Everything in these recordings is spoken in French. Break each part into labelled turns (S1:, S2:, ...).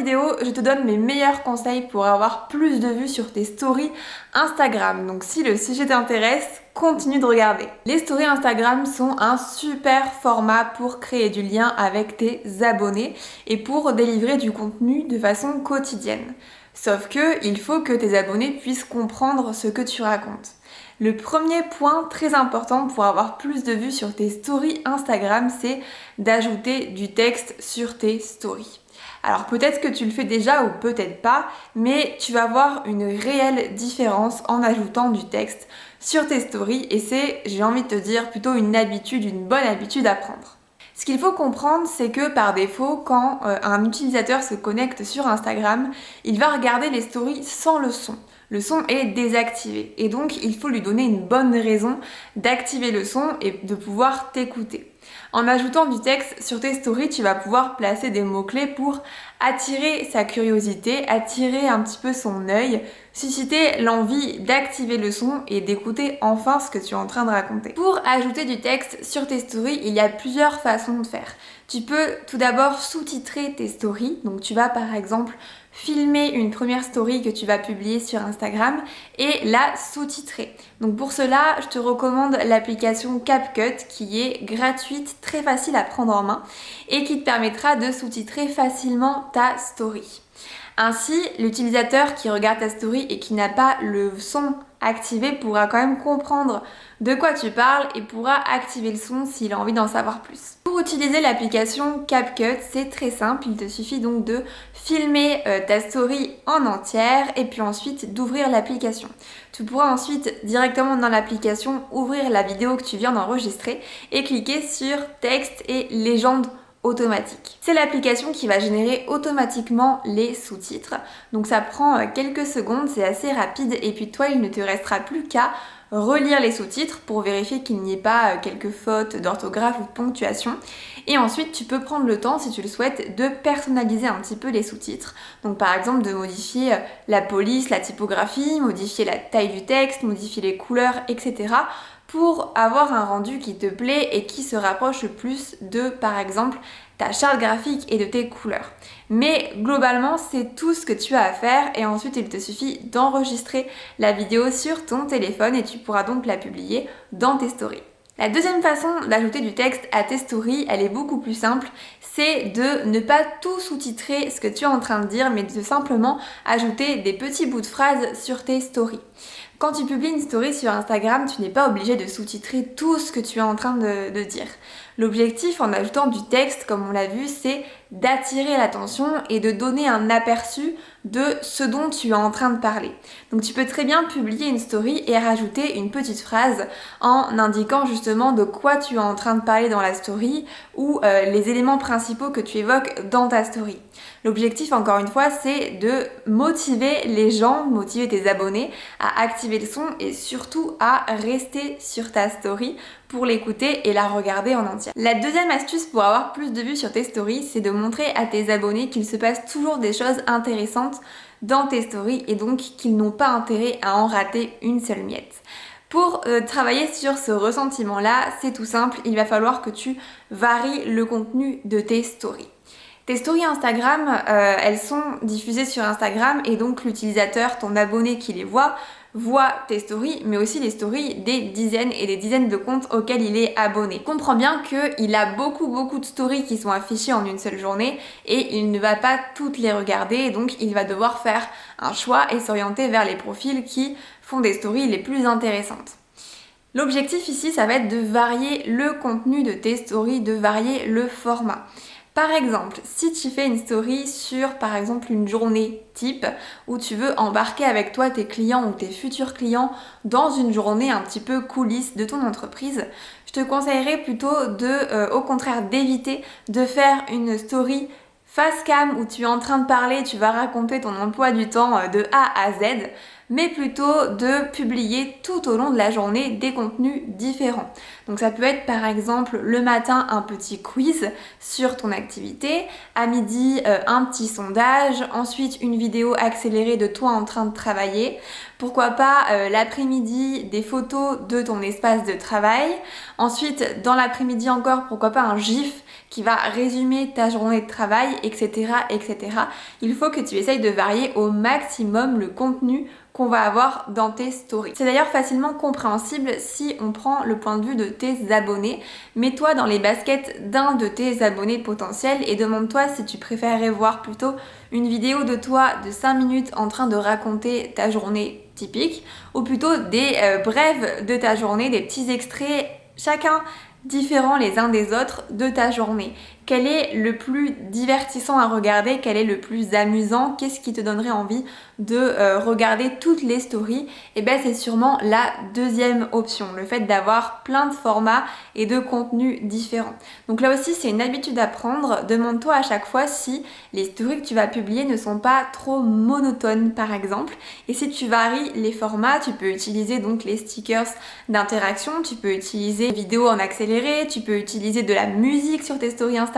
S1: vidéo, je te donne mes meilleurs conseils pour avoir plus de vues sur tes stories Instagram. Donc si le sujet t'intéresse, continue de regarder. Les stories Instagram sont un super format pour créer du lien avec tes abonnés et pour délivrer du contenu de façon quotidienne. Sauf que il faut que tes abonnés puissent comprendre ce que tu racontes. Le premier point très important pour avoir plus de vues sur tes stories Instagram, c'est d'ajouter du texte sur tes stories. Alors peut-être que tu le fais déjà ou peut-être pas, mais tu vas voir une réelle différence en ajoutant du texte sur tes stories et c'est, j'ai envie de te dire, plutôt une habitude, une bonne habitude à prendre. Ce qu'il faut comprendre, c'est que par défaut, quand un utilisateur se connecte sur Instagram, il va regarder les stories sans le son. Le son est désactivé et donc il faut lui donner une bonne raison d'activer le son et de pouvoir t'écouter. En ajoutant du texte sur tes stories, tu vas pouvoir placer des mots-clés pour attirer sa curiosité, attirer un petit peu son œil, susciter l'envie d'activer le son et d'écouter enfin ce que tu es en train de raconter. Pour ajouter du texte sur tes stories, il y a plusieurs façons de faire. Tu peux tout d'abord sous-titrer tes stories, donc tu vas par exemple filmer une première story que tu vas publier sur Instagram et la sous-titrer. Donc pour cela, je te recommande l'application CapCut qui est gratuite, très facile à prendre en main et qui te permettra de sous-titrer facilement ta story. Ainsi, l'utilisateur qui regarde ta story et qui n'a pas le son activé pourra quand même comprendre de quoi tu parles et pourra activer le son s'il a envie d'en savoir plus. Pour utiliser l'application CapCut, c'est très simple, il te suffit donc de filmer ta story en entière et puis ensuite d'ouvrir l'application. Tu pourras ensuite directement dans l'application ouvrir la vidéo que tu viens d'enregistrer et cliquer sur texte et légende automatique. C'est l'application qui va générer automatiquement les sous-titres. Donc ça prend quelques secondes, c'est assez rapide et puis toi il ne te restera plus qu'à relire les sous-titres pour vérifier qu'il n'y ait pas quelques fautes d'orthographe ou de ponctuation. Et ensuite tu peux prendre le temps si tu le souhaites de personnaliser un petit peu les sous-titres. Donc par exemple de modifier la police, la typographie, modifier la taille du texte, modifier les couleurs, etc. pour avoir un rendu qui te plaît et qui se rapproche le plus de, par exemple, ta charte graphique et de tes couleurs. Mais globalement, c'est tout ce que tu as à faire et ensuite il te suffit d'enregistrer la vidéo sur ton téléphone et tu pourras donc la publier dans tes stories. La deuxième façon d'ajouter du texte à tes stories, elle est beaucoup plus simple, c'est de ne pas tout sous-titrer ce que tu es en train de dire, mais de simplement ajouter des petits bouts de phrases sur tes stories. Quand tu publies une story sur Instagram, tu n'es pas obligé de sous-titrer tout ce que tu es en train de dire. L'objectif en ajoutant du texte, comme on l'a vu, c'est d'attirer l'attention et de donner un aperçu de ce dont tu es en train de parler. Donc tu peux très bien publier une story et rajouter une petite phrase en indiquant justement de quoi tu es en train de parler dans la story ou les éléments principaux que tu évoques dans ta story. L'objectif, encore une fois, c'est de motiver les gens, motiver tes abonnés à activer le son et surtout à rester sur ta story pour l'écouter et la regarder en entier. La deuxième astuce pour avoir plus de vues sur tes stories, c'est de montrer à tes abonnés qu'il se passe toujours des choses intéressantes dans tes stories et donc qu'ils n'ont pas intérêt à en rater une seule miette. Pour travailler sur ce ressentiment-là, c'est tout simple, il va falloir que tu varies le contenu de tes stories. Tes stories Instagram, elles sont diffusées sur Instagram et donc l'utilisateur, ton abonné qui les voit tes stories, mais aussi les stories des dizaines et des dizaines de comptes auxquels il est abonné. Comprends bien qu'il a beaucoup de stories qui sont affichées en une seule journée et il ne va pas toutes les regarder et donc il va devoir faire un choix et s'orienter vers les profils qui font des stories les plus intéressantes. L'objectif ici, ça va être de varier le contenu de tes stories, de varier le format. Par exemple, si tu fais une story sur par exemple une journée type où tu veux embarquer avec toi tes clients ou tes futurs clients dans une journée un petit peu coulisses de ton entreprise, je te conseillerais plutôt au contraire d'éviter de faire une story face cam où tu es en train de parler, tu vas raconter ton emploi du temps de A à Z. mais plutôt de publier tout au long de la journée des contenus différents. Donc ça peut être par exemple le matin un petit quiz sur ton activité, à midi un petit sondage, ensuite une vidéo accélérée de toi en train de travailler, pourquoi pas l'après-midi des photos de ton espace de travail, ensuite dans l'après-midi encore pourquoi pas un GIF qui va résumer ta journée de travail, etc., etc. Il faut que tu essayes de varier au maximum le contenu qu'on va avoir dans tes stories. C'est d'ailleurs facilement compréhensible si on prend le point de vue de tes abonnés. Mets-toi dans les baskets d'un de tes abonnés potentiels et demande-toi si tu préférerais voir plutôt une vidéo de toi de 5 minutes en train de raconter ta journée typique ou plutôt des brèves de ta journée, des petits extraits chacun différents les uns des autres de ta journée. Quel est le plus divertissant à regarder? Quel est le plus amusant? Qu'est-ce qui te donnerait envie de regarder toutes les stories? Et bien c'est sûrement la deuxième option, le fait d'avoir plein de formats et de contenus différents. Donc là aussi c'est une habitude à prendre. Demande-toi à chaque fois si les stories que tu vas publier ne sont pas trop monotones par exemple. Et si tu varies les formats, tu peux utiliser donc les stickers d'interaction, tu peux utiliser des vidéos en accéléré, tu peux utiliser de la musique sur tes stories Instagram.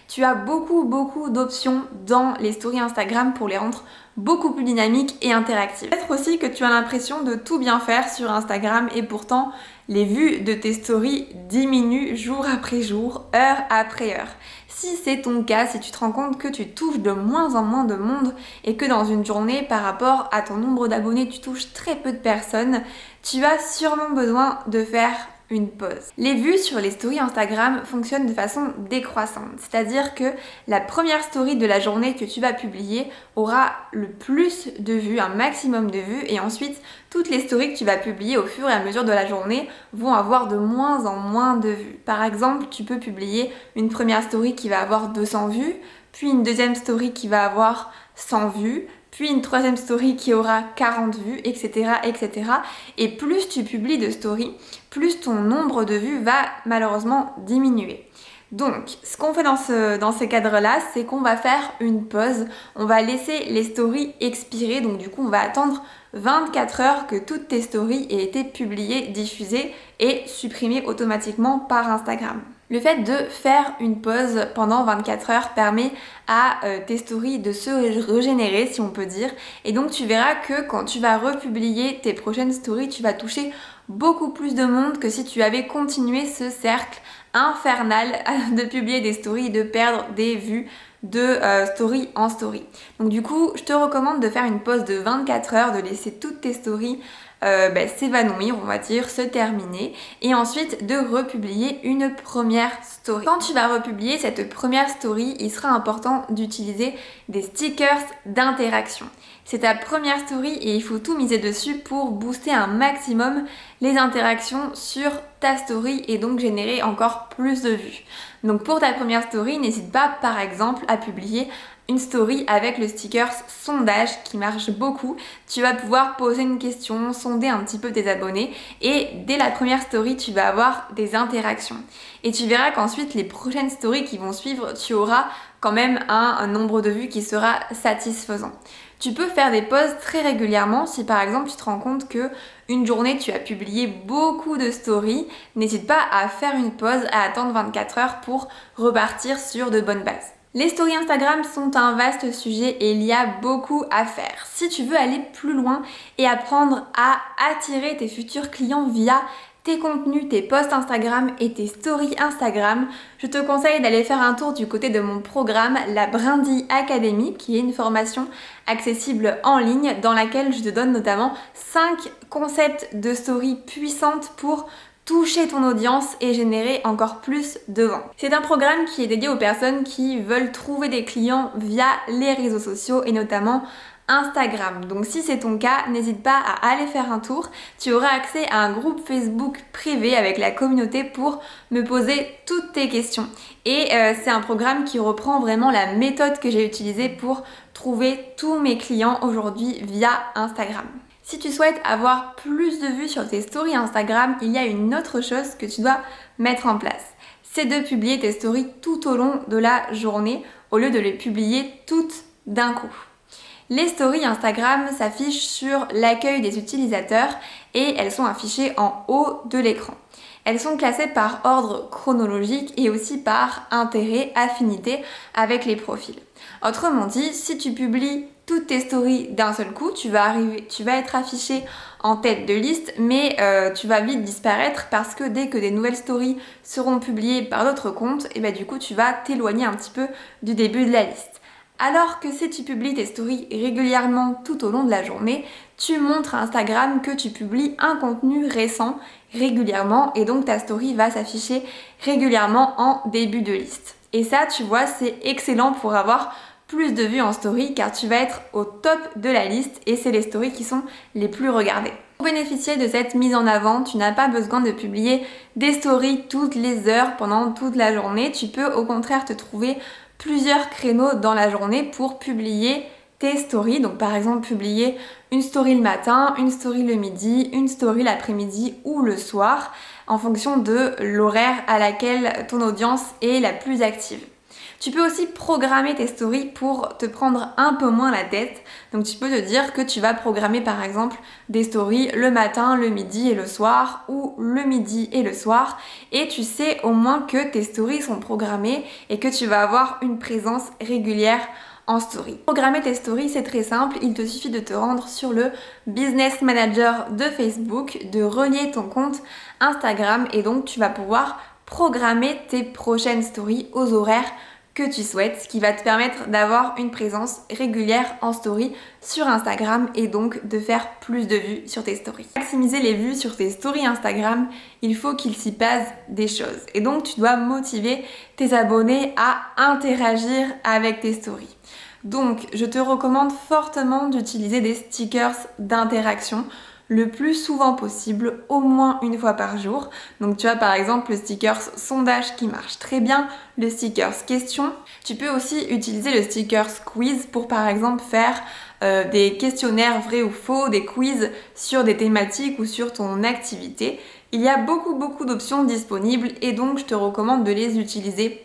S1: Tu as beaucoup d'options dans les stories Instagram pour les rendre beaucoup plus dynamiques et interactives. Peut-être aussi que tu as l'impression de tout bien faire sur Instagram et pourtant les vues de tes stories diminuent jour après jour, heure après heure. Si c'est ton cas, si tu te rends compte que tu touches de moins en moins de monde et que dans une journée par rapport à ton nombre d'abonnés tu touches très peu de personnes, tu as sûrement besoin de faire une pause. Les vues sur les stories Instagram fonctionnent de façon décroissante, c'est-à-dire que la première story de la journée que tu vas publier aura le plus de vues, un maximum de vues, et ensuite toutes les stories que tu vas publier au fur et à mesure de la journée vont avoir de moins en moins de vues. Par exemple, tu peux publier une première story qui va avoir 200 vues, puis une deuxième story qui va avoir 100 vues, puis une troisième story qui aura 40 vues, etc., etc. Et plus tu publies de stories, plus ton nombre de vues va malheureusement diminuer. Donc, ce qu'on fait dans ces cadres-là, c'est qu'on va faire une pause, on va laisser les stories expirer, donc du coup on va attendre 24 heures que toutes tes stories aient été publiées, diffusées et supprimées automatiquement par Instagram. Le fait de faire une pause pendant 24 heures permet à tes stories de se régénérer, si on peut dire, et donc tu verras que quand tu vas republier tes prochaines stories, tu vas toucher beaucoup plus de monde que si tu avais continué ce cercle infernal de publier des stories et de perdre des vues de story en story. Donc du coup, je te recommande de faire une pause de 24 heures, de laisser toutes tes stories s'évanouir, on va dire, se terminer, et ensuite de republier une première story. Quand tu vas republier cette première story, il sera important d'utiliser des stickers d'interaction. C'est ta première story et il faut tout miser dessus pour booster un maximum les interactions sur ta story et donc générer encore plus de vues. Donc pour ta première story, n'hésite pas par exemple à publier une story avec le sticker sondage qui marche beaucoup. Tu vas pouvoir poser une question, sonder un petit peu tes abonnés et dès la première story, tu vas avoir des interactions. Et tu verras qu'ensuite, les prochaines stories qui vont suivre, tu auras quand même un nombre de vues qui sera satisfaisant. Tu peux faire des pauses très régulièrement si par exemple tu te rends compte que une journée tu as publié beaucoup de stories, n'hésite pas à faire une pause, à attendre 24 heures pour repartir sur de bonnes bases. Les stories Instagram sont un vaste sujet et il y a beaucoup à faire. Si tu veux aller plus loin et apprendre à attirer tes futurs clients via tes contenus, tes posts Instagram et tes stories Instagram, je te conseille d'aller faire un tour du côté de mon programme, la Brindille Academy, qui est une formation accessible en ligne dans laquelle je te donne notamment 5 concepts de stories puissantes pour toucher ton audience et générer encore plus de ventes. C'est un programme qui est dédié aux personnes qui veulent trouver des clients via les réseaux sociaux et notamment Instagram. Donc si c'est ton cas, n'hésite pas à aller faire un tour. Tu auras accès à un groupe Facebook privé avec la communauté pour me poser toutes tes questions. Et c'est un programme qui reprend vraiment la méthode que j'ai utilisée pour trouver tous mes clients aujourd'hui via Instagram. Si tu souhaites avoir plus de vues sur tes stories Instagram, il y a une autre chose que tu dois mettre en place. C'est de publier tes stories tout au long de la journée au lieu de les publier toutes d'un coup. Les stories Instagram s'affichent sur l'accueil des utilisateurs et elles sont affichées en haut de l'écran. Elles sont classées par ordre chronologique et aussi par intérêt, affinité avec les profils. Autrement dit, si tu publies toutes tes stories d'un seul coup, tu vas être affiché en tête de liste, mais tu vas vite disparaître parce que dès que des nouvelles stories seront publiées par d'autres comptes, et du coup tu vas t'éloigner un petit peu du début de la liste. Alors que si tu publies tes stories régulièrement tout au long de la journée, tu montres à Instagram que tu publies un contenu récent régulièrement et donc ta story va s'afficher régulièrement en début de liste. Et ça, tu vois, c'est excellent pour avoir plus de vues en story car tu vas être au top de la liste et c'est les stories qui sont les plus regardées. Pour bénéficier de cette mise en avant, tu n'as pas besoin de publier des stories toutes les heures pendant toute la journée. Tu peux au contraire te trouver plusieurs créneaux dans la journée pour publier tes stories. Donc par exemple publier une story le matin, une story le midi, une story l'après-midi ou le soir en fonction de l'horaire à laquelle ton audience est la plus active. Tu peux aussi programmer tes stories pour te prendre un peu moins la tête. Donc tu peux te dire que tu vas programmer par exemple des stories le matin, le midi et le soir ou le midi et le soir et tu sais au moins que tes stories sont programmées et que tu vas avoir une présence régulière en story. Programmer tes stories, c'est très simple, il te suffit de te rendre sur le Business Manager de Facebook, de relier ton compte Instagram et donc tu vas pouvoir programmer tes prochaines stories aux horaires que tu souhaites, ce qui va te permettre d'avoir une présence régulière en story sur Instagram et donc de faire plus de vues sur tes stories. Pour maximiser les vues sur tes stories Instagram, il faut qu'il s'y passe des choses et donc tu dois motiver tes abonnés à interagir avec tes stories. Donc je te recommande fortement d'utiliser des stickers d'interaction le plus souvent possible, au moins une fois par jour. Donc tu as par exemple le sticker sondage qui marche très bien, le sticker question. Tu peux aussi utiliser le sticker quiz pour par exemple faire des questionnaires vrais ou faux, des quiz sur des thématiques ou sur ton activité. Il y a beaucoup d'options disponibles et donc je te recommande de les utiliser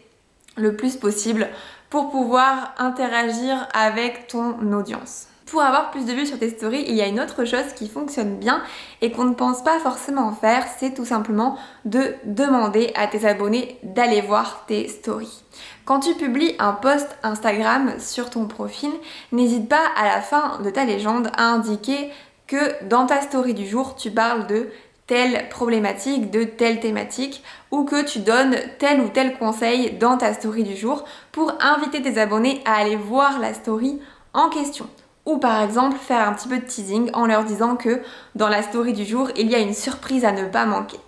S1: le plus possible pour pouvoir interagir avec ton audience. Pour avoir plus de vues sur tes stories, il y a une autre chose qui fonctionne bien et qu'on ne pense pas forcément faire, c'est tout simplement de demander à tes abonnés d'aller voir tes stories. Quand tu publies un post Instagram sur ton profil, n'hésite pas à la fin de ta légende à indiquer que dans ta story du jour, tu parles de telle problématique, de telle thématique ou que tu donnes tel ou tel conseil dans ta story du jour pour inviter tes abonnés à aller voir la story en question. Ou par exemple faire un petit peu de teasing en leur disant que dans la story du jour, il y a une surprise à ne pas manquer.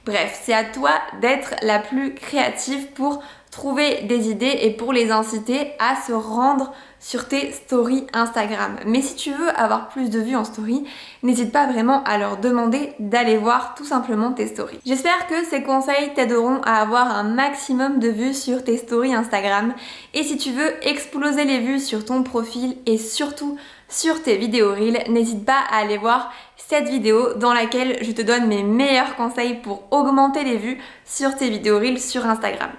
S1: Bref, c'est à toi d'être la plus créative pour trouver des idées et pour les inciter à se rendre sur tes stories Instagram. Mais si tu veux avoir plus de vues en story, n'hésite pas vraiment à leur demander d'aller voir tout simplement tes stories. J'espère que ces conseils t'aideront à avoir un maximum de vues sur tes stories Instagram. Et si tu veux exploser les vues sur ton profil et surtout sur tes vidéos Reels, n'hésite pas à aller voir cette vidéo dans laquelle je te donne mes meilleurs conseils pour augmenter les vues sur tes vidéos Reels sur Instagram.